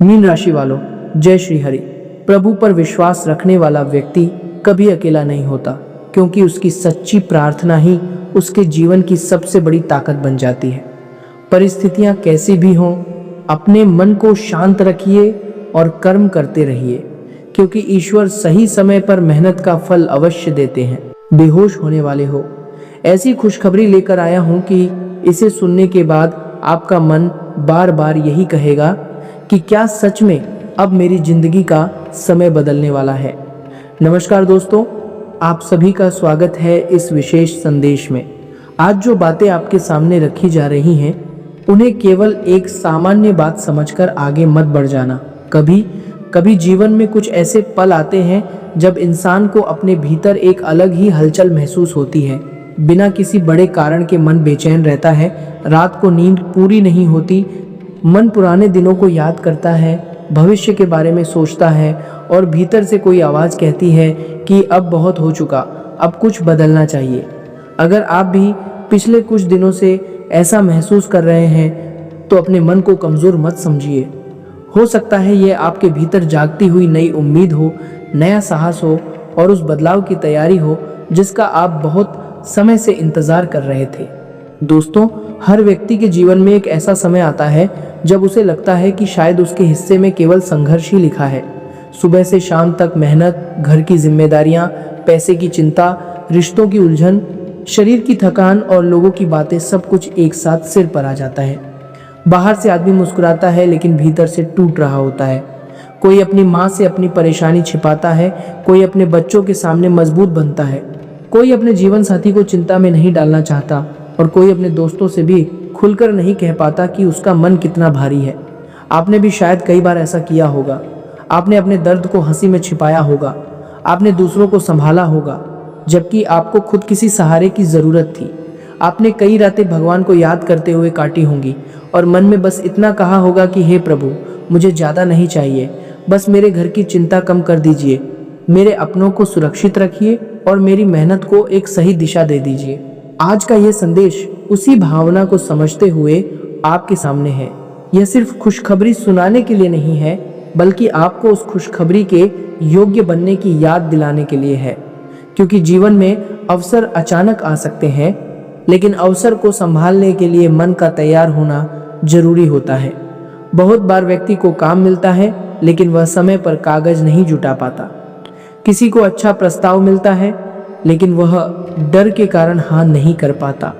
Mean राशि वालों, जय श्री हरि। प्रभु पर विश्वास रखने वाला व्यक्ति कभी अकेला नहीं होता, क्योंकि उसकी सच्ची प्रार्थना ही उसके जीवन की सबसे बड़ी ताकत बन जाती है। परिस्थितियां कैसी भी हों, अपने मन को शांत रखिए और कर्म करते रहिए, क्योंकि ईश्वर सही समय पर मेहनत का फल अवश्य देते हैं। बेहोश होने वाले हो, ऐसी खुशखबरी लेकर आया हूं कि इसे सुनने के बाद आपका मन बार बार यही कहेगा कि क्या सच में अब मेरी जिंदगी का समय बदलने वाला है। नमस्कार दोस्तों, आप सभी का स्वागत है इस विशेष संदेश में। आज जो बातें आपके सामने रखी जा रही हैं, उन्हें केवल एक सामान्य बात समझकर आगे मत बढ़ जाना। कभी कभी जीवन में कुछ ऐसे पल आते हैं जब इंसान को अपने भीतर एक अलग ही हलचल महसूस होती है। बिना किसी बड़े कारण के मन बेचैन रहता है, रात को नींद पूरी नहीं होती, मन पुराने दिनों को याद करता है, भविष्य के बारे में सोचता है और भीतर से कोई आवाज़ कहती है कि अब बहुत हो चुका, अब कुछ बदलना चाहिए। अगर आप भी पिछले कुछ दिनों से ऐसा महसूस कर रहे हैं तो अपने मन को कमज़ोर मत समझिए। हो सकता है ये आपके भीतर जागती हुई नई उम्मीद हो, नया साहस हो और उस बदलाव की तैयारी हो जिसका आप बहुत समय से इंतज़ार कर रहे थे। दोस्तों, हर व्यक्ति के जीवन में एक ऐसा समय आता है जब उसे लगता है कि शायद उसके हिस्से में केवल संघर्ष ही लिखा है। सुबह से शाम तक मेहनत, घर की जिम्मेदारियां, पैसे की चिंता, रिश्तों की उलझन, शरीर की थकान और लोगों की बातें, सब कुछ एक साथ सिर पर आ जाता है। बाहर से आदमी मुस्कुराता है लेकिन भीतर से टूट रहा होता है। कोई अपनी माँ से अपनी परेशानी छिपाता है, कोई अपने बच्चों के सामने मजबूत बनता है, कोई अपने जीवन साथी को चिंता में नहीं डालना चाहता और कोई अपने दोस्तों से भी खुलकर नहीं कह पाता कि उसका मन कितना भारी है। आपने भी शायद कई बार ऐसा किया होगा। आपने अपने दर्द को हंसी में छिपाया होगा, आपने दूसरों को संभाला होगा जबकि आपको खुद किसी सहारे की ज़रूरत थी। आपने कई रातें भगवान को याद करते हुए काटी होंगी और मन में बस इतना कहा होगा कि हे प्रभु, मुझे ज़्यादा नहीं चाहिए, बस मेरे घर की चिंता कम कर दीजिए, मेरे अपनों को सुरक्षित रखिए और मेरी मेहनत को एक सही दिशा दे दीजिए। आज का यह संदेश उसी भावना को समझते हुए आपके सामने है। यह सिर्फ खुशखबरी सुनाने के लिए नहीं है, बल्कि आपको उस खुशखबरी के योग्य बनने की याद दिलाने के लिए है। क्योंकि जीवन में अवसर अचानक आ सकते हैं, लेकिन अवसर को संभालने के लिए मन का तैयार होना जरूरी होता है। बहुत बार व्यक्ति को काम मिलता है लेकिन वह समय पर कागज नहीं जुटा पाता। किसी को अच्छा प्रस्ताव मिलता है लेकिन वह डर के कारण हाँ नहीं कर पाता।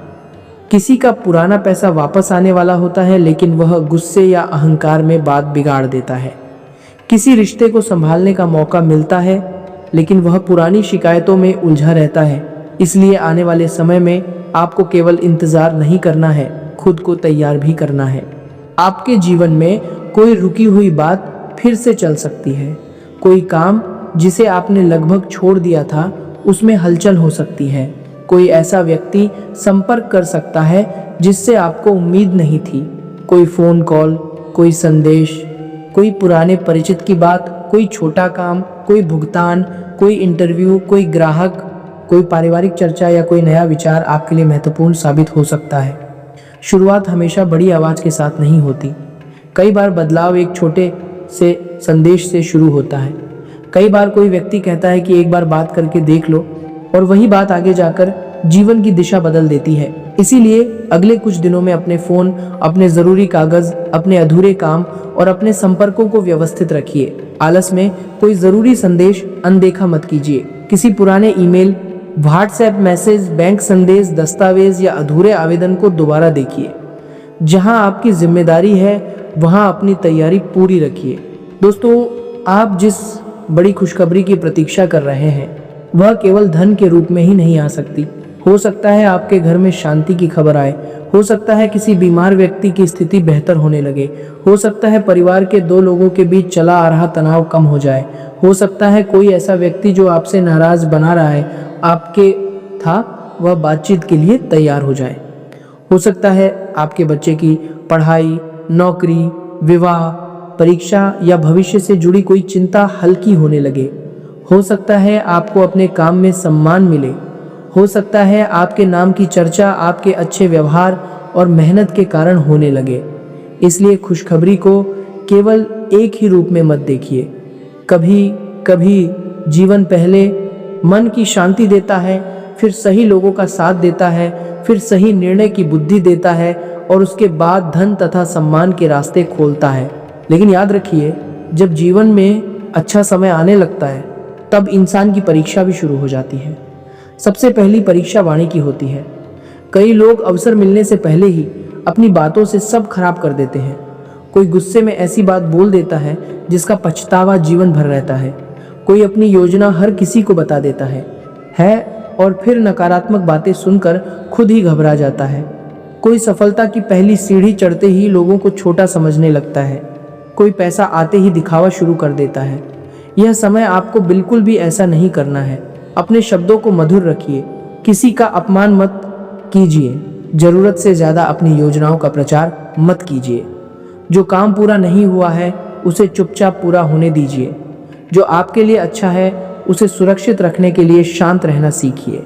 किसी का पुराना पैसा वापस आने वाला होता है लेकिन वह गुस्से या अहंकार में बात बिगाड़ देता है। किसी रिश्ते को संभालने का मौका मिलता है लेकिन वह पुरानी शिकायतों में उलझा रहता है। इसलिए आने वाले समय में आपको केवल इंतजार नहीं करना है, खुद को तैयार भी करना है। आपके जीवन में कोई रुकी हुई बात फिर से चल सकती है। कोई काम जिसे आपने लगभग छोड़ दिया था, उसमें हलचल हो सकती है। कोई ऐसा व्यक्ति संपर्क कर सकता है जिससे आपको उम्मीद नहीं थी। कोई फ़ोन कॉल, कोई संदेश, कोई पुराने परिचित की बात, कोई छोटा काम, कोई भुगतान, कोई इंटरव्यू, कोई ग्राहक, कोई पारिवारिक चर्चा या कोई नया विचार आपके लिए महत्वपूर्ण साबित हो सकता है। शुरुआत हमेशा बड़ी आवाज़ के साथ नहीं होती। कई बार बदलाव एक छोटे से संदेश से शुरू होता है। कई बार कोई व्यक्ति कहता है कि एक बार बात करके देख लो, और वही बात आगे जाकर जीवन की दिशा बदल देती है। इसीलिए अगले कुछ दिनों में अपने फ़ोन, अपने ज़रूरी कागज़, अपने अधूरे काम और अपने संपर्कों को व्यवस्थित रखिए। आलस में कोई ज़रूरी संदेश अनदेखा मत कीजिए। किसी पुराने ईमेल, व्हाट्सएप मैसेज, बैंक संदेश, दस्तावेज या अधूरे आवेदन को दोबारा देखिए। जहां आपकी जिम्मेदारी है वहां अपनी तैयारी पूरी रखिए। दोस्तों, आप जिस बड़ी खुशखबरी की प्रतीक्षा कर रहे हैं वह केवल धन के रूप में ही नहीं आ सकती। हो सकता है आपके घर में शांति की खबर आए, हो सकता है किसी बीमार व्यक्ति की स्थिति बेहतर होने लगे, हो सकता है परिवार के दो लोगों के बीच चला आ रहा तनाव कम हो जाए, हो सकता है कोई ऐसा व्यक्ति जो आपसे नाराज बना रहा है आपके था वह बातचीत के लिए तैयार हो जाए। हो सकता है आपके बच्चे की पढ़ाई, नौकरी, विवाह, परीक्षा या भविष्य से जुड़ी कोई चिंता हल्की होने लगे। हो सकता है आपको अपने काम में सम्मान मिले। हो सकता है आपके नाम की चर्चा आपके अच्छे व्यवहार और मेहनत के कारण होने लगे। इसलिए खुशखबरी को केवल एक ही रूप में मत देखिए। कभी कभी जीवन पहले मन की शांति देता है, फिर सही लोगों का साथ देता है, फिर सही निर्णय की बुद्धि देता है और उसके बाद धन तथा सम्मान के रास्ते खोलता है। लेकिन याद रखिए, जब जीवन में अच्छा समय आने लगता है तब इंसान की परीक्षा भी शुरू हो जाती है। सबसे पहली परीक्षा वाणी की होती है। कई लोग अवसर मिलने से पहले ही अपनी बातों से सब खराब कर देते हैं। कोई गुस्से में ऐसी बात बोल देता है जिसका पछतावा जीवन भर रहता है। कोई अपनी योजना हर किसी को बता देता है और फिर नकारात्मक बातें सुनकर खुद ही घबरा जाता है। कोई सफलता की पहली सीढ़ी चढ़ते ही लोगों को छोटा समझने लगता है। कोई पैसा आते ही दिखावा शुरू कर देता है। यह समय आपको बिल्कुल भी ऐसा नहीं करना है। अपने शब्दों को मधुर रखिए, किसी का अपमान मत कीजिए, जरूरत से ज्यादा अपनी योजनाओं का प्रचार मत कीजिए। जो काम पूरा नहीं हुआ है उसे चुपचाप पूरा होने दीजिए। जो आपके लिए अच्छा है उसे सुरक्षित रखने के लिए शांत रहना सीखिए।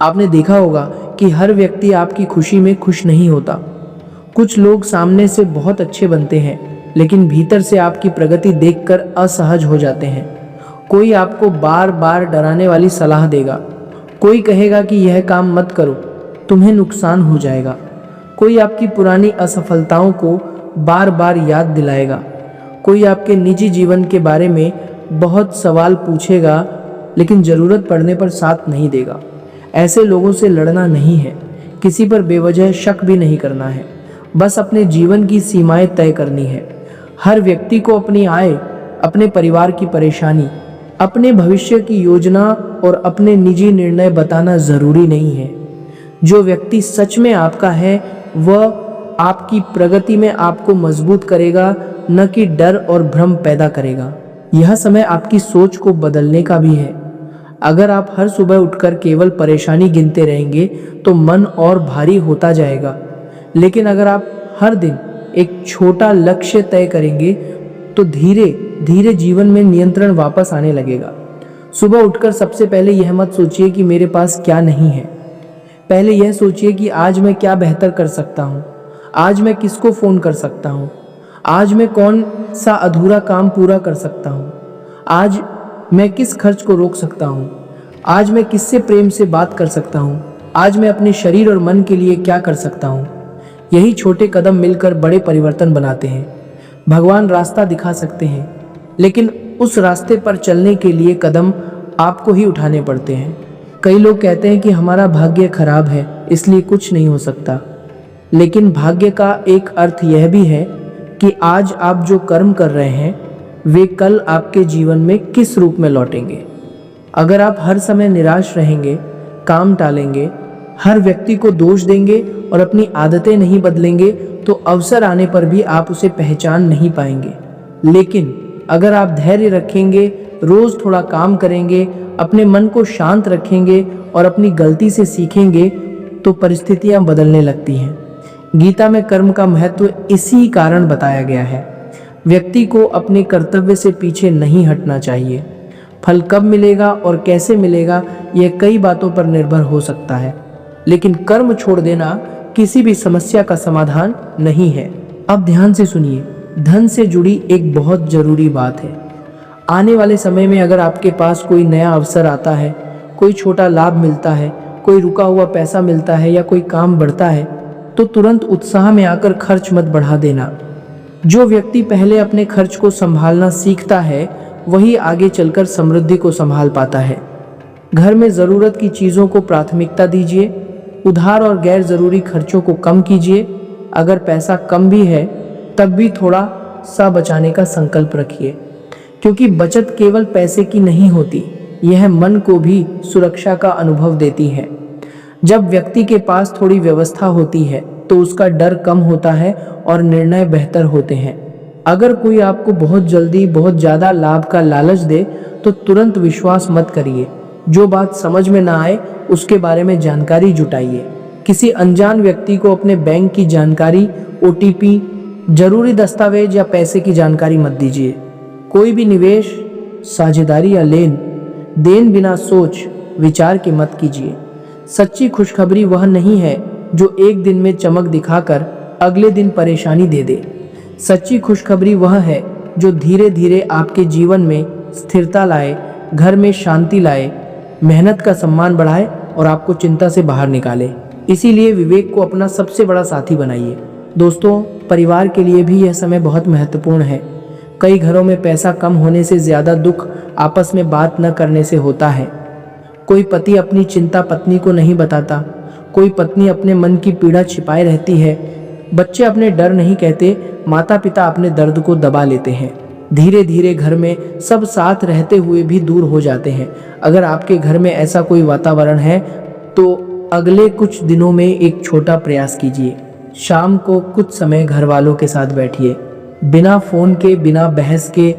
आपने देखा होगा कि हर व्यक्ति आपकी खुशी में खुश नहीं होता। कुछ लोग सामने से बहुत अच्छे बनते हैं लेकिन भीतर से आपकी प्रगति देखकर असहज हो जाते हैं। कोई आपको बार बार डराने वाली सलाह देगा। कोई कहेगा कि यह काम मत करो, तुम्हें नुकसान हो जाएगा। कोई आपकी पुरानी असफलताओं को बार बार याद दिलाएगा। कोई आपके निजी जीवन के बारे में बहुत सवाल पूछेगा लेकिन ज़रूरत पड़ने पर साथ नहीं देगा। ऐसे लोगों से लड़ना नहीं है, किसी पर बेवजह शक भी नहीं करना है, बस अपने जीवन की सीमाएं तय करनी है। हर व्यक्ति को अपनी आय, अपने परिवार की परेशानी, अपने भविष्य की योजना और अपने निजी निर्णय बताना ज़रूरी नहीं है। जो व्यक्ति सच में आपका है वह आपकी प्रगति में आपको मजबूत करेगा, न कि डर और भ्रम पैदा करेगा। यह समय आपकी सोच को बदलने का भी है। अगर आप हर सुबह उठकर केवल परेशानी गिनते रहेंगे तो मन और भारी होता जाएगा। लेकिन अगर आप हर दिन एक छोटा लक्ष्य तय करेंगे तो धीरे धीरे जीवन में नियंत्रण वापस आने लगेगा। सुबह उठकर सबसे पहले यह मत सोचिए कि मेरे पास क्या नहीं है। पहले यह सोचिए कि आज मैं क्या बेहतर कर सकता हूँ, आज मैं किसको फ़ोन कर सकता हूँ, आज मैं कौन सा अधूरा काम पूरा कर सकता हूँ, आज मैं किस खर्च को रोक सकता हूँ, आज मैं किससे प्रेम से बात कर सकता हूँ, आज मैं अपने शरीर और मन के लिए क्या कर सकता हूँ। यही छोटे कदम मिलकर बड़े परिवर्तन बनाते हैं। भगवान रास्ता दिखा सकते हैं लेकिन उस रास्ते पर चलने के लिए कदम आपको ही उठाने पड़ते हैं। कई लोग कहते हैं कि हमारा भाग्य खराब है इसलिए कुछ नहीं हो सकता, लेकिन भाग्य का एक अर्थ यह भी है कि आज आप जो कर्म कर रहे हैं वे कल आपके जीवन में किस रूप में लौटेंगे। अगर आप हर समय निराश रहेंगे, काम टालेंगे, हर व्यक्ति को दोष देंगे और अपनी आदतें नहीं बदलेंगे तो अवसर आने पर भी आप उसे पहचान नहीं पाएंगे। लेकिन अगर आप धैर्य रखेंगे, रोज थोड़ा काम करेंगे, अपने मन को शांत रखेंगे और अपनी गलती से सीखेंगे तो परिस्थितियां बदलने लगती हैं। गीता में कर्म का महत्व इसी कारण बताया गया है। व्यक्ति को अपने कर्तव्य से पीछे नहीं हटना चाहिए। फल कब मिलेगा और कैसे मिलेगा यह कई बातों पर निर्भर हो सकता है, लेकिन कर्म छोड़ देना किसी भी समस्या का समाधान नहीं है। अब ध्यान से सुनिए, धन से जुड़ी एक बहुत जरूरी बात है। आने वाले समय में अगर आपके पास कोई नया अवसर आता है, कोई छोटा लाभ मिलता है, कोई रुका हुआ पैसा मिलता है या कोई काम बढ़ता है तो तुरंत उत्साह में आकर खर्च मत बढ़ा देना। जो व्यक्ति पहले अपने खर्च को संभालना सीखता है वही आगे चलकर समृद्धि को संभाल पाता है। घर में ज़रूरत की चीज़ों को प्राथमिकता दीजिए, उधार और गैर ज़रूरी खर्चों को कम कीजिए। अगर पैसा कम भी है तब भी थोड़ा सा बचाने का संकल्प रखिए, क्योंकि बचत केवल पैसे की नहीं होती, यह मन को भी सुरक्षा का अनुभव देती है। जब व्यक्ति के पास थोड़ी व्यवस्था होती है तो उसका डर कम होता है और निर्णय बेहतर होते हैं। अगर कोई आपको बहुत जल्दी बहुत ज़्यादा लाभ का लालच दे तो तुरंत विश्वास मत करिए। जो बात समझ में ना आए उसके बारे में जानकारी जुटाइए। किसी अनजान व्यक्ति को अपने बैंक की जानकारी, OTP, जरूरी दस्तावेज या पैसे की जानकारी मत दीजिए। कोई भी निवेश, साझेदारी या लेन देन बिना सोच विचार के मत कीजिए। सच्ची खुशखबरी वह नहीं है जो एक दिन में चमक दिखाकर अगले दिन परेशानी दे दे। सच्ची खुशखबरी वह है जो धीरे धीरे आपके जीवन में स्थिरता लाए, घर में शांति लाए, मेहनत का सम्मान बढ़ाए और आपको चिंता से बाहर निकाले। इसीलिए विवेक को अपना सबसे बड़ा साथी बनाइए। दोस्तों, परिवार के लिए भी यह समय बहुत महत्वपूर्ण है। कई घरों में पैसा कम होने से ज़्यादा दुख आपस में बात न करने से होता है। कोई पति अपनी चिंता पत्नी को नहीं बताता, कोई पत्नी अपने मन की पीड़ा छिपाए रहती है, बच्चे अपने डर नहीं कहते, माता पिता अपने दर्द को दबा लेते हैं। धीरे धीरे घर में सब साथ रहते हुए भी दूर हो जाते हैं। अगर आपके घर में ऐसा कोई वातावरण है तो अगले कुछ दिनों में एक छोटा प्रयास कीजिए। शाम को कुछ समय घर वालों के साथ बैठिए, बिना फोन के, बिना बहस के,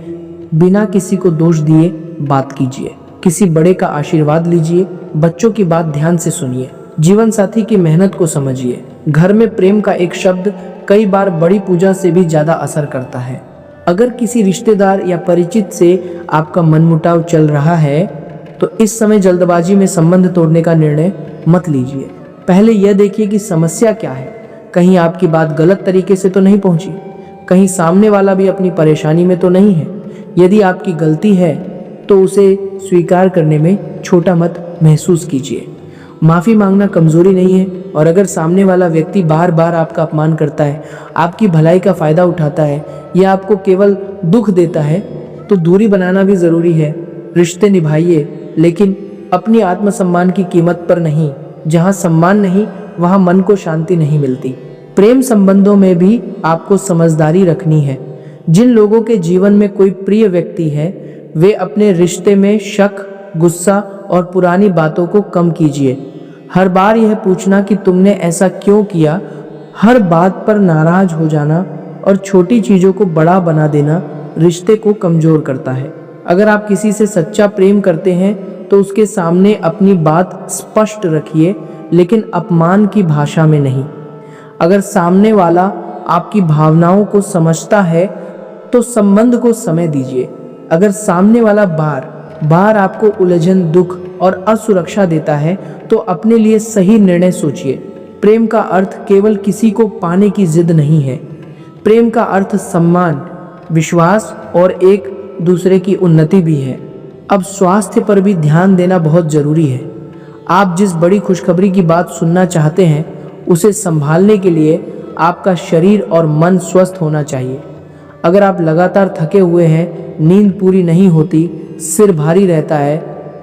बिना किसी को दोष दिए बात कीजिए। किसी बड़े का आशीर्वाद लीजिए, बच्चों की बात ध्यान से सुनिए, जीवन साथी की मेहनत को समझिए। घर में प्रेम का एक शब्द कई बार बड़ी पूजा से भी ज्यादा असर करता है। अगर किसी रिश्तेदार या परिचित से आपका मनमुटाव चल रहा है तो इस समय जल्दबाजी में संबंध तोड़ने का निर्णय मत लीजिए। पहले यह देखिए कि समस्या क्या है। कहीं आपकी बात गलत तरीके से तो नहीं पहुंची, कहीं सामने वाला भी अपनी परेशानी में तो नहीं है। यदि आपकी गलती है तो उसे स्वीकार करने में छोटा मत महसूस कीजिए। माफ़ी मांगना कमज़ोरी नहीं है, और अगर सामने वाला व्यक्ति बार बार आपका अपमान करता है, आपकी भलाई का फ़ायदा उठाता है या आपको केवल दुख देता है तो दूरी बनाना भी ज़रूरी है। रिश्ते निभाइए, लेकिन अपनी आत्मसम्मान की कीमत पर नहीं। जहाँ सम्मान नहीं वहाँ मन को शांति नहीं मिलती। प्रेम संबंधों में भी आपको समझदारी रखनी है। जिन लोगों के जीवन में कोई प्रिय व्यक्ति है वे अपने रिश्ते में शक, गुस्सा और पुरानी बातों को कम कीजिए। हर बार यह पूछना कि तुमने ऐसा क्यों किया, हर बात पर नाराज हो जाना और छोटी चीज़ों को बड़ा बना देना रिश्ते को कमज़ोर करता है। अगर आप किसी से सच्चा प्रेम करते हैं तो उसके सामने अपनी बात स्पष्ट रखिए, लेकिन अपमान की भाषा में नहीं। अगर सामने वाला आपकी भावनाओं को समझता है तो संबंध को समय दीजिए। अगर सामने वाला बार बार आपको उलझन, दुख और असुरक्षा देता है तो अपने लिए सही निर्णय सोचिए। प्रेम का अर्थ केवल किसी को पाने की जिद नहीं है। प्रेम का अर्थ सम्मान, विश्वास और एक दूसरे की उन्नति भी है। अब स्वास्थ्य पर भी ध्यान देना बहुत जरूरी है। आप जिस बड़ी खुशखबरी की बात सुनना चाहते हैं उसे संभालने के लिए आपका शरीर और मन स्वस्थ होना चाहिए। अगर आप लगातार थके हुए हैं, नींद पूरी नहीं होती, सिर भारी रहता है,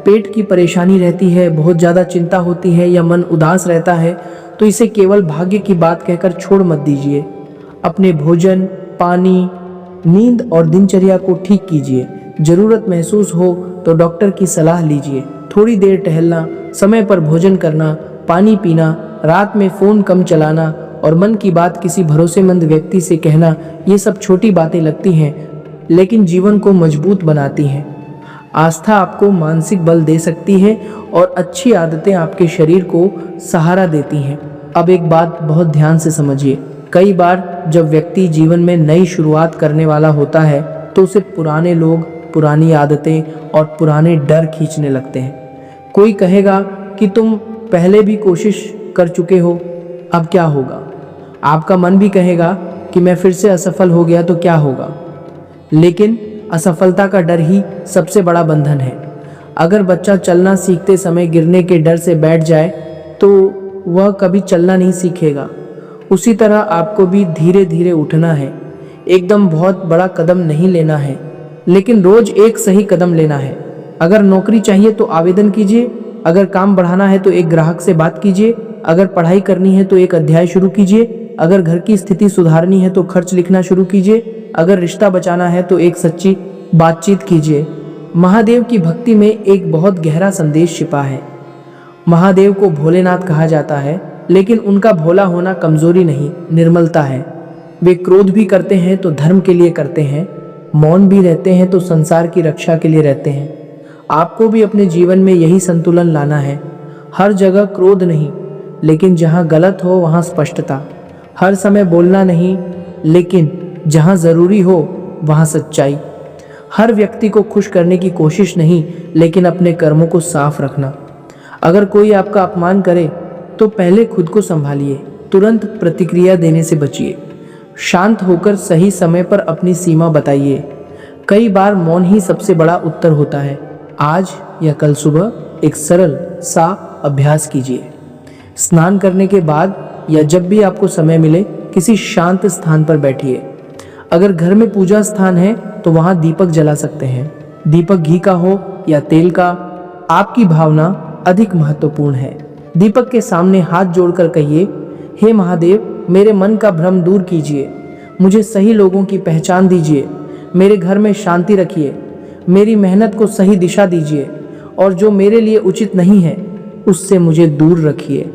पेट की परेशानी रहती है, बहुत ज़्यादा चिंता होती है या मन उदास रहता है तो इसे केवल भाग्य की बात कहकर छोड़ मत दीजिए। अपने भोजन, पानी, नींद और दिनचर्या को ठीक कीजिए। ज़रूरत महसूस हो तो डॉक्टर की सलाह लीजिए। थोड़ी देर टहलना, समय पर भोजन करना, पानी पीना, रात में फ़ोन कम चलाना और मन की बात किसी भरोसेमंद व्यक्ति से कहना, ये सब छोटी बातें लगती हैं लेकिन जीवन को मजबूत बनाती हैं। आस्था आपको मानसिक बल दे सकती है और अच्छी आदतें आपके शरीर को सहारा देती हैं। अब एक बात बहुत ध्यान से समझिए। कई बार जब व्यक्ति जीवन में नई शुरुआत करने वाला होता है तो उसे पुराने लोग, पुरानी आदतें और पुराने डर खींचने लगते हैं। कोई कहेगा कि तुम पहले भी कोशिश कर चुके हो, अब क्या होगा। आपका मन भी कहेगा कि मैं फिर से असफल हो गया तो क्या होगा। लेकिन असफलता का डर ही सबसे बड़ा बंधन है। अगर बच्चा चलना सीखते समय गिरने के डर से बैठ जाए तो वह कभी चलना नहीं सीखेगा। उसी तरह आपको भी धीरे धीरे उठना है। एकदम बहुत बड़ा कदम नहीं लेना है, लेकिन रोज एक सही कदम लेना है। अगर नौकरी चाहिए तो आवेदन कीजिए, अगर काम बढ़ाना है तो एक ग्राहक से बात कीजिए, अगर पढ़ाई करनी है तो एक अध्याय शुरू कीजिए, अगर घर की स्थिति सुधारनी है तो खर्च लिखना शुरू कीजिए, अगर रिश्ता बचाना है तो एक सच्ची बातचीत कीजिए। महादेव की भक्ति में एक बहुत गहरा संदेश छिपा है। महादेव को भोलेनाथ कहा जाता है, लेकिन उनका भोला होना कमजोरी नहीं, निर्मलता है। वे क्रोध भी करते हैं तो धर्म के लिए करते हैं, मौन भी रहते हैं तो संसार की रक्षा के लिए रहते हैं। आपको भी अपने जीवन में यही संतुलन लाना है। हर जगह क्रोध नहीं, लेकिन जहाँ गलत हो वहाँ स्पष्टता। हर समय बोलना नहीं, लेकिन जहाँ ज़रूरी हो वहाँ सच्चाई। हर व्यक्ति को खुश करने की कोशिश नहीं, लेकिन अपने कर्मों को साफ रखना। अगर कोई आपका अपमान करे तो पहले खुद को संभालिए, तुरंत प्रतिक्रिया देने से बचिए। शांत होकर सही समय पर अपनी सीमा बताइए। कई बार मौन ही सबसे बड़ा उत्तर होता है। आज या कल सुबह एक सरल सा अभ्यास कीजिए। स्नान करने के बाद या जब भी आपको समय मिले किसी शांत स्थान पर बैठिए। अगर घर में पूजा स्थान है तो वहां दीपक जला सकते हैं। दीपक घी का हो या तेल का, आपकी भावना अधिक महत्वपूर्ण है। दीपक के सामने हाथ जोड़कर कहिए, हे महादेव, मेरे मन का भ्रम दूर कीजिए, मुझे सही लोगों की पहचान दीजिए, मेरे घर में शांति रखिए, मेरी मेहनत को सही दिशा दीजिए और जो मेरे लिए उचित नहीं है उससे मुझे दूर रखिए।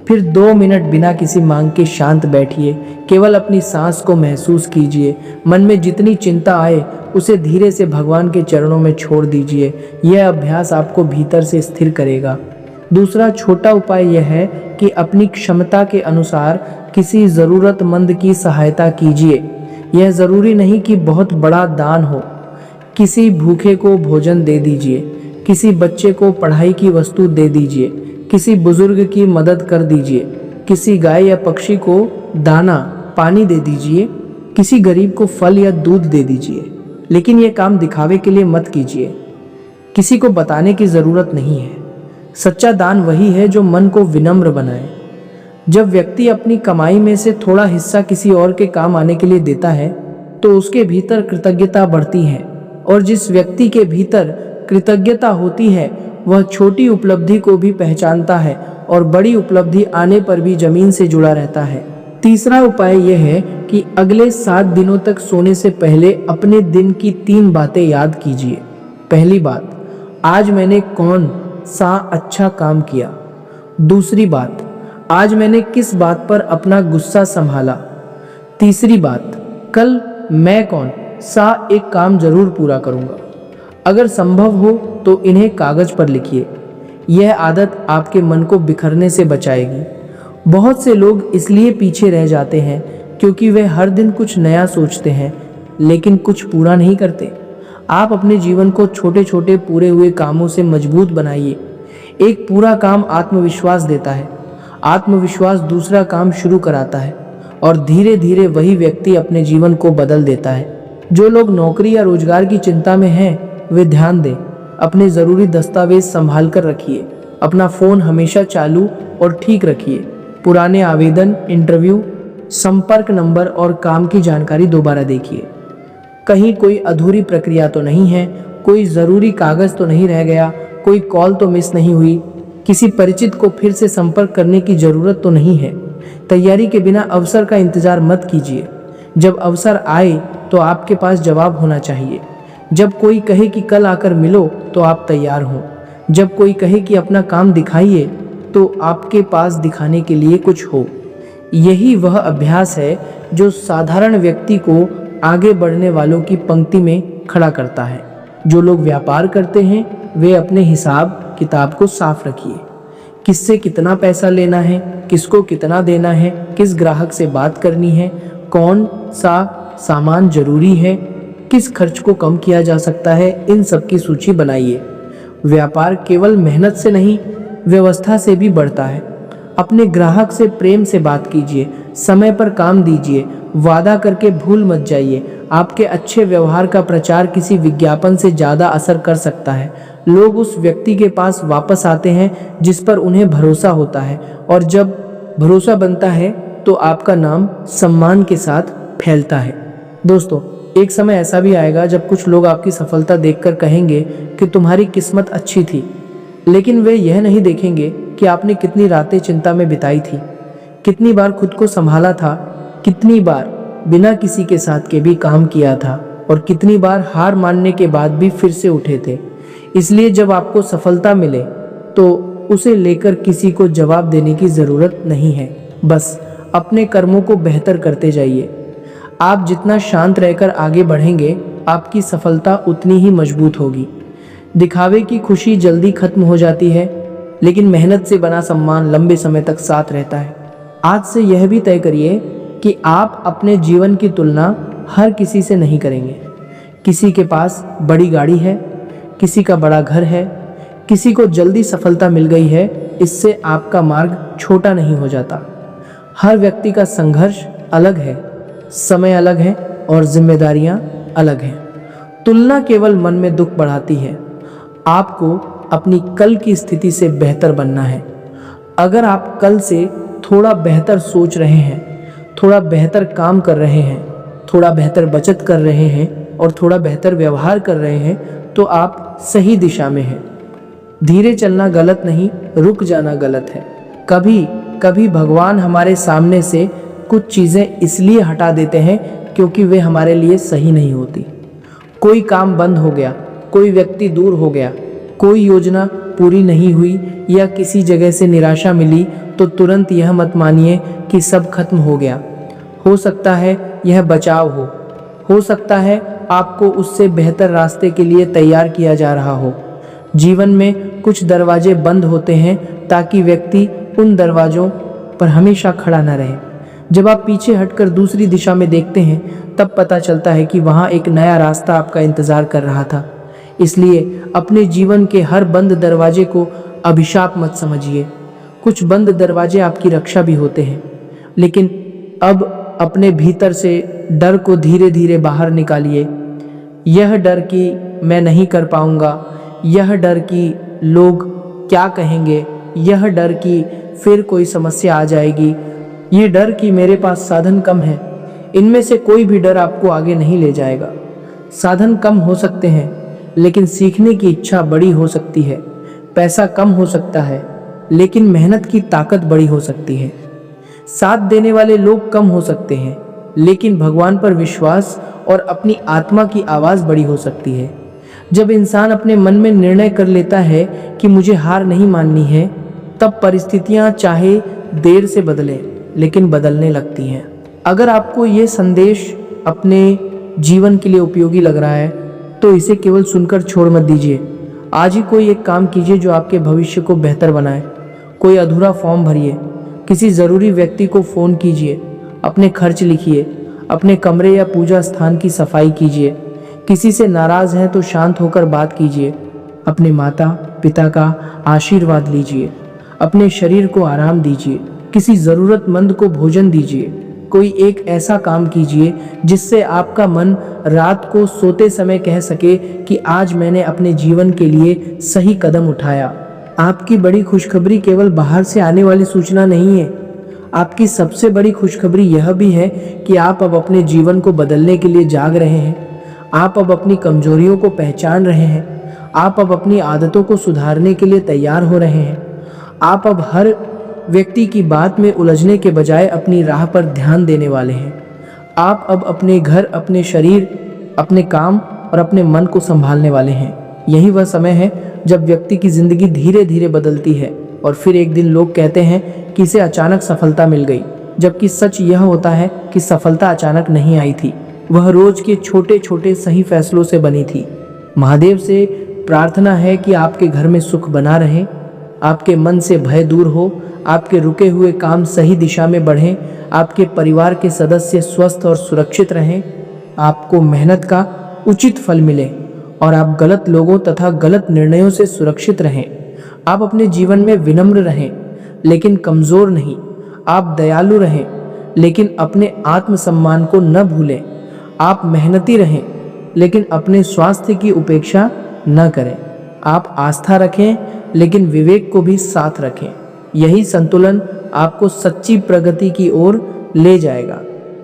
फिर 2 मिनट बिना किसी मांग के शांत बैठिए। केवल अपनी सांस को महसूस कीजिए। मन में जितनी चिंता आए उसे धीरे से भगवान के चरणों में छोड़ दीजिए। यह अभ्यास आपको भीतर से स्थिर करेगा। दूसरा छोटा उपाय यह है कि अपनी क्षमता के अनुसार किसी ज़रूरतमंद की सहायता कीजिए। यह ज़रूरी नहीं कि बहुत बड़ा दान हो। किसी भूखे को भोजन दे दीजिए, किसी बच्चे को पढ़ाई की वस्तु दे दीजिए, किसी बुजुर्ग की मदद कर दीजिए, किसी गाय या पक्षी को दाना पानी दे दीजिए, किसी गरीब को फल या दूध दे दीजिए। लेकिन यह काम दिखावे के लिए मत कीजिए। किसी को बताने की ज़रूरत नहीं है। सच्चा दान वही है जो मन को विनम्र बनाए। जब व्यक्ति अपनी कमाई में से थोड़ा हिस्सा किसी और के काम आने के लिए देता है तो उसके भीतर कृतज्ञता बढ़ती है, और जिस व्यक्ति के भीतर कृतज्ञता होती है वह छोटी उपलब्धि को भी पहचानता है और बड़ी उपलब्धि आने पर भी जमीन से जुड़ा रहता है। तीसरा उपाय यह है कि अगले 7 दिनों तक सोने से पहले अपने दिन की 3 बातें याद कीजिए। पहली बात, आज मैंने कौन सा अच्छा काम किया। दूसरी बात, आज मैंने किस बात पर अपना गुस्सा संभाला। तीसरी बात, कल मैं कौन सा एक काम जरूर पूरा करूंगा। अगर संभव हो तो इन्हें कागज पर लिखिए। यह आदत आपके मन को बिखरने से बचाएगी। बहुत से लोग इसलिए पीछे रह जाते हैं क्योंकि वे हर दिन कुछ नया सोचते हैं लेकिन कुछ पूरा नहीं करते। आप अपने जीवन को छोटे छोटे पूरे हुए कामों से मजबूत बनाइए। एक पूरा काम आत्मविश्वास देता है। आत्मविश्वास दूसरा काम शुरू कराता है और धीरे धीरे वही व्यक्ति अपने जीवन को बदल देता है। जो लोग नौकरी या रोजगार की चिंता में हैं वे ध्यान दें। अपने ज़रूरी दस्तावेज संभाल कर रखिए। अपना फ़ोन हमेशा चालू और ठीक रखिए। पुराने आवेदन, इंटरव्यू, संपर्क नंबर और काम की जानकारी दोबारा देखिए। कहीं कोई अधूरी प्रक्रिया तो नहीं है, कोई ज़रूरी कागज़ तो नहीं रह गया, कोई कॉल तो मिस नहीं हुई, किसी परिचित को फिर से संपर्क करने की ज़रूरत तो नहीं है। तैयारी के बिना अवसर का इंतज़ार मत कीजिए। जब अवसर आए तो आपके पास जवाब होना चाहिए। जब कोई कहे कि कल आकर मिलो तो आप तैयार हों। जब कोई कहे कि अपना काम दिखाइए तो आपके पास दिखाने के लिए कुछ हो। यही वह अभ्यास है जो साधारण व्यक्ति को आगे बढ़ने वालों की पंक्ति में खड़ा करता है। जो लोग व्यापार करते हैं वे अपने हिसाब किताब को साफ रखिए। किससे कितना पैसा लेना है, किसको कितना देना है, किस ग्राहक से बात करनी है, कौन सा सामान जरूरी है, किस खर्च को कम किया जा सकता है, इन सब की सूची बनाइए। व्यापार केवल मेहनत से नहीं, व्यवस्था से भी बढ़ता है। अपने ग्राहक से प्रेम से बात कीजिए, समय पर काम दीजिए, वादा करके भूल मत जाइए। आपके अच्छे व्यवहार का प्रचार किसी विज्ञापन से ज़्यादा असर कर सकता है। लोग उस व्यक्ति के पास वापस आते हैं जिस पर उन्हें भरोसा होता है, और जब भरोसा बनता है तो आपका नाम सम्मान के साथ फैलता है। दोस्तों, एक समय ऐसा भी आएगा जब कुछ लोग आपकी सफलता देखकर कहेंगे कि तुम्हारी किस्मत अच्छी थी, लेकिन वे यह नहीं देखेंगे कि आपने कितनी रातें चिंता में बिताई थी, कितनी बार खुद को संभाला था, कितनी बार बिना किसी के साथ के भी काम किया था, और कितनी बार हार मानने के बाद भी फिर से उठे थे। इसलिए जब आपको सफलता मिले तो उसे लेकर किसी को जवाब देने की ज़रूरत नहीं है। बस अपने कर्मों को बेहतर करते जाइए। आप जितना शांत रहकर आगे बढ़ेंगे, आपकी सफलता उतनी ही मजबूत होगी। दिखावे की खुशी जल्दी खत्म हो जाती है, लेकिन मेहनत से बना सम्मान लंबे समय तक साथ रहता है। आज से यह भी तय करिए कि आप अपने जीवन की तुलना हर किसी से नहीं करेंगे। किसी के पास बड़ी गाड़ी है, किसी का बड़ा घर है, किसी को जल्दी सफलता मिल गई है, इससे आपका मार्ग छोटा नहीं हो जाता। हर व्यक्ति का संघर्ष अलग है, समय अलग है और जिम्मेदारियां अलग हैं। तुलना केवल मन में दुख बढ़ाती है। आपको अपनी कल की स्थिति से बेहतर बनना है। अगर आप कल से थोड़ा बेहतर सोच रहे हैं, थोड़ा बेहतर काम कर रहे हैं, थोड़ा बेहतर बचत कर रहे हैं और थोड़ा बेहतर व्यवहार कर रहे हैं, तो आप सही दिशा में हैं। धीरे चलना गलत नहीं, रुक जाना गलत है। कभी कभी भगवान हमारे सामने से कुछ चीज़ें इसलिए हटा देते हैं क्योंकि वे हमारे लिए सही नहीं होती। कोई काम बंद हो गया, कोई व्यक्ति दूर हो गया, कोई योजना पूरी नहीं हुई या किसी जगह से निराशा मिली, तो तुरंत यह मत मानिए कि सब खत्म हो गया। हो सकता है यह बचाव हो सकता है आपको उससे बेहतर रास्ते के लिए तैयार किया जा रहा हो। जीवन में कुछ दरवाजे बंद होते हैं ताकि व्यक्ति उन दरवाज़ों पर हमेशा खड़ा न रहे। जब आप पीछे हटकर दूसरी दिशा में देखते हैं तब पता चलता है कि वहाँ एक नया रास्ता आपका इंतज़ार कर रहा था। इसलिए अपने जीवन के हर बंद दरवाजे को अभिशाप मत समझिए। कुछ बंद दरवाजे आपकी रक्षा भी होते हैं, लेकिन अब अपने भीतर से डर को धीरे धीरे बाहर निकालिए। यह डर कि मैं नहीं कर पाऊंगा, यह डर कि लोग क्या कहेंगे, यह डर कि फिर कोई समस्या आ जाएगी, ये डर कि मेरे पास साधन कम है, इनमें से कोई भी डर आपको आगे नहीं ले जाएगा। साधन कम हो सकते हैं लेकिन सीखने की इच्छा बड़ी हो सकती है। पैसा कम हो सकता है लेकिन मेहनत की ताकत बड़ी हो सकती है। साथ देने वाले लोग कम हो सकते हैं लेकिन भगवान पर विश्वास और अपनी आत्मा की आवाज़ बड़ी हो सकती है। जब इंसान अपने मन में निर्णय कर लेता है कि मुझे हार नहीं माननी है, तब परिस्थितियां चाहे देर से बदलें लेकिन बदलने लगती हैं। अगर आपको ये संदेश अपने जीवन के लिए उपयोगी लग रहा है तो इसे केवल सुनकर छोड़ मत दीजिए। आज ही कोई एक काम कीजिए जो आपके भविष्य को बेहतर बनाए। कोई अधूरा फॉर्म भरिए, किसी ज़रूरी व्यक्ति को फ़ोन कीजिए, अपने खर्च लिखिए, अपने कमरे या पूजा स्थान की सफाई कीजिए। किसी से नाराज़ हैं तो शांत होकर बात कीजिए। अपने माता पिता का आशीर्वाद लीजिए। अपने शरीर को आराम दीजिए। किसी ज़रूरतमंद को भोजन दीजिए। कोई एक ऐसा काम कीजिए जिससे आपका मन रात को सोते समय कह सके कि आज मैंने अपने जीवन के लिए सही कदम उठाया। आपकी बड़ी खुशखबरी केवल बाहर से आने वाली सूचना नहीं है। आपकी सबसे बड़ी खुशखबरी यह भी है कि आप अब अपने जीवन को बदलने के लिए जाग रहे हैं। आप अब अपनी कमजोरियों को पहचान रहे हैं। आप अब अपनी आदतों को सुधारने के लिए तैयार हो रहे हैं। आप अब हर व्यक्ति की बात में उलझने के बजाय अपनी राह पर ध्यान देने वाले हैं। आप अब अपने घर, अपने शरीर, अपने काम और अपने मन को संभालने वाले हैं। यही वह समय है जब व्यक्ति की जिंदगी धीरे धीरे बदलती है और फिर एक दिन लोग कहते हैं कि इसे अचानक सफलता मिल गई, जबकि सच यह होता है कि सफलता अचानक नहीं आई थी। वह रोज के छोटे छोटे सही फैसलों से बनी थी। महादेव से प्रार्थना है कि आपके घर में सुख बना रहे, आपके मन से भय दूर हो, आपके रुके हुए काम सही दिशा में बढ़ें, आपके परिवार के सदस्य स्वस्थ और सुरक्षित रहें, आपको मेहनत का उचित फल मिले और आप गलत लोगों तथा गलत निर्णयों से सुरक्षित रहें। आप अपने जीवन में विनम्र रहें लेकिन कमज़ोर नहीं। आप दयालु रहें लेकिन अपने आत्मसम्मान को न भूलें। आप मेहनती रहें लेकिन अपने स्वास्थ्य की उपेक्षा न करें। आप आस्था रखें लेकिन विवेक को भी साथ रखें। यही संतुलन आपको सच्ची प्रगति की ओर ले जाएगा।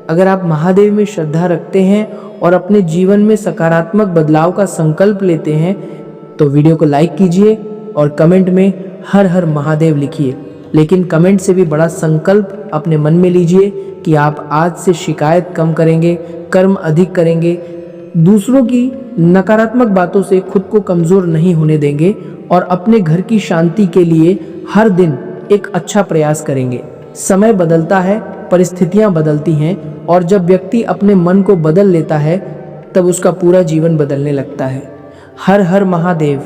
अगर आप महादेव में श्रद्धा रखते हैं और अपने जीवन में सकारात्मक बदलाव का संकल्प लेते हैं तो वीडियो को लाइक कीजिए और कमेंट में हर हर महादेव लिखिए। लेकिन कमेंट से भी बड़ा संकल्प अपने मन में लीजिए कि आप आज से शिकायत कम करेंगे, कर्म अधिक करेंगे, दूसरों की नकारात्मक बातों से खुद को कमज़ोर नहीं होने देंगे और अपने घर की शांति के लिए हर दिन एक अच्छा प्रयास करेंगे। समय बदलता है, परिस्थितियां बदलती हैं और जब व्यक्ति अपने मन को बदल लेता है तब उसका पूरा जीवन बदलने लगता है। हर हर महादेव।